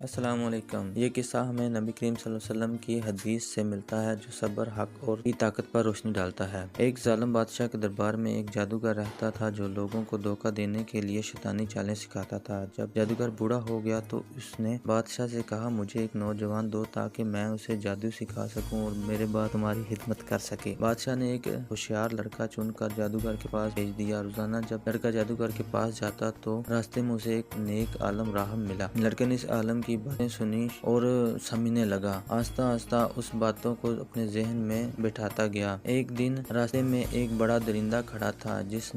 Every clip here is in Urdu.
السلام علیکم۔ یہ قصہ ہمیں نبی کریم صلی اللہ علیہ وسلم کی حدیث سے ملتا ہے جو صبر، حق اور کی طاقت پر روشنی ڈالتا ہے۔ ایک ظالم بادشاہ کے دربار میں ایک جادوگر رہتا تھا جو لوگوں کو دھوکہ دینے کے لیے شیطانی چالیں سکھاتا تھا۔ جب جادوگر بوڑھا ہو گیا تو اس نے بادشاہ سے کہا، مجھے ایک نوجوان دو تاکہ میں اسے جادو سکھا سکوں اور میرے بعد تمہاری خدمت کر سکے۔ بادشاہ نے ایک ہوشیار لڑکا چن کر جادوگر کے پاس بھیج دیا۔ روزانہ جب لڑکا جادوگر کے پاس جاتا تو راستے میں اسے ایک نیک عالم راہب ملا۔ لڑکے نے اس عالم کی باتیں سنی اور سمجھنے لگا۔ آہستہ آہستہ اس باتوں کو اپنے ذہن میں بٹھاتا گیا۔ ایک دن راستے میں ایک بڑا درندہ کھڑا تھا جس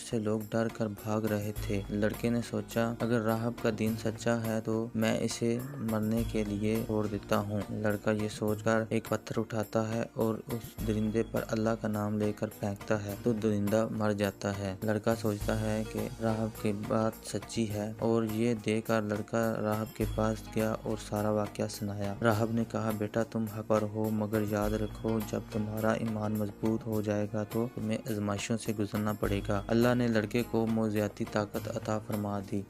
سے لوگ ڈر کر بھاگ رہے تھے۔ لڑکے نے سوچا، اگر راہب کا دین سچا ہے تو میں اسے مرنے کے لیے چھوڑ دیتا ہوں۔ لڑکا یہ سوچ کر ایک پتھر اٹھاتا ہے اور اس درندے پر اللہ کا نام لے کر پھینکتا ہے تو درندہ مر جاتا ہے۔ لڑکا سوچتا ہے کہ راہب کی بات سچی ہے اور یہ دیکھ کر لڑکا راہب کے پاس گیا اور سارا واقعہ سنایا۔ راہب نے کہا، بیٹا تم حق پر ہو، مگر یاد رکھو جب تمہارا ایمان مضبوط ہو جائے گا تو تمہیں آزمائشوں سے گزرنا پڑے گا۔ اللہ نے لڑکے کو معجزاتی طاقت عطا فرما دی۔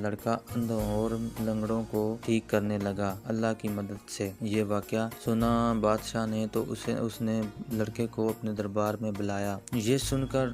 لڑکا اندھوں اور لنگڑوں کو ٹھیک کرنے لگا اللہ کی مدد سے۔ یہ واقعہ سنا بادشاہ نے تو اس نے لڑکے کو اپنے دربار میں بلایا۔ یہ سن کر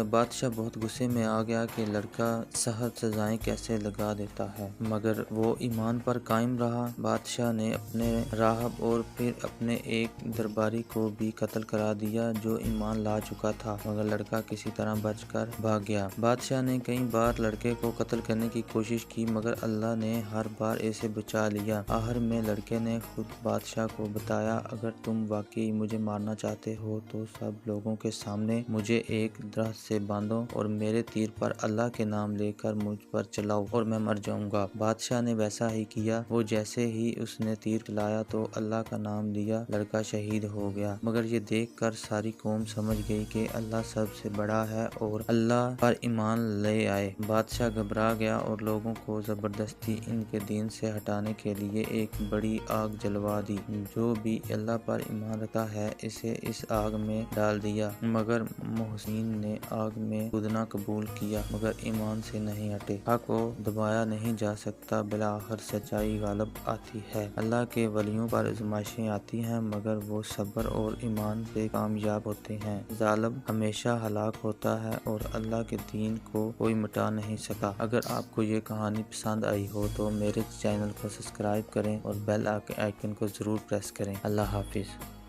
بادشاہ بہت غصے میں آ گیا کہ لڑکا سخت سزائیں کیسے لگا دیتا ہے، مگر وہ ایمان پر قائم رہا۔ بادشاہ نے اپنے راہب اور پھر اپنے ایک درباری کو بھی قتل کرا دیا جو ایمان لا چکا تھا، مگر لڑکا کسی طرح بچ کر بھاگ گیا۔ بادشاہ نے کئی بار لڑکے کو قتل کرنے کی کوشش کی مگر اللہ نے ہر بار اسے بچا لیا۔ آخر میں لڑکے نے خود بادشاہ کو بتایا، اگر تم واقعی مجھے مارنا چاہتے ہو تو سب لوگوں کے سامنے مجھے ایک درخت سے باندھو اور میرے تیر پر اللہ کے نام لے کر مجھ پر چلاؤ اور میں مر جاؤں گا۔ بادشاہ نے ویسا ہی کیا۔ وہ جیسے ہی اس نے تیر چلایا تو اللہ کا نام لیا، لڑکا شہید ہو گیا۔ مگر یہ دیکھ کر ساری قوم سمجھ گئی کہ اللہ سب سے بڑا ہے اور اللہ پر ایمان لے آئے۔ بادشاہ گھبرا گیا اور لوگوں کو زبردستی ان کے دین سے ہٹانے کے لیے ایک بڑی آگ جلوا دی۔ جو بھی اللہ پر ایمان رکھتا ہے اسے اس آگ میں ڈال دیا، مگر محسنین نے آگ میں کودنا قبول کیا مگر ایمان سے نہیں ہٹے۔ حق کو دبایا نہیں جا سکتا، بالآخر سچائی غالب آتی ہے۔ اللہ کے ولیوں پر آزمائشیں آتی ہیں مگر وہ صبر اور ایمان سے کامیاب ہوتے ہیں۔ ظالم ہمیشہ ہلاک ہوتا ہے اور اللہ کے دین کو کوئی مٹا نہیں سکتا۔ اگر آپ کو یہ کہانی پسند آئی ہو تو میرے چینل کو سبسکرائب کریں اور بیل آئیکن کو ضرور پریس کریں۔ اللہ حافظ۔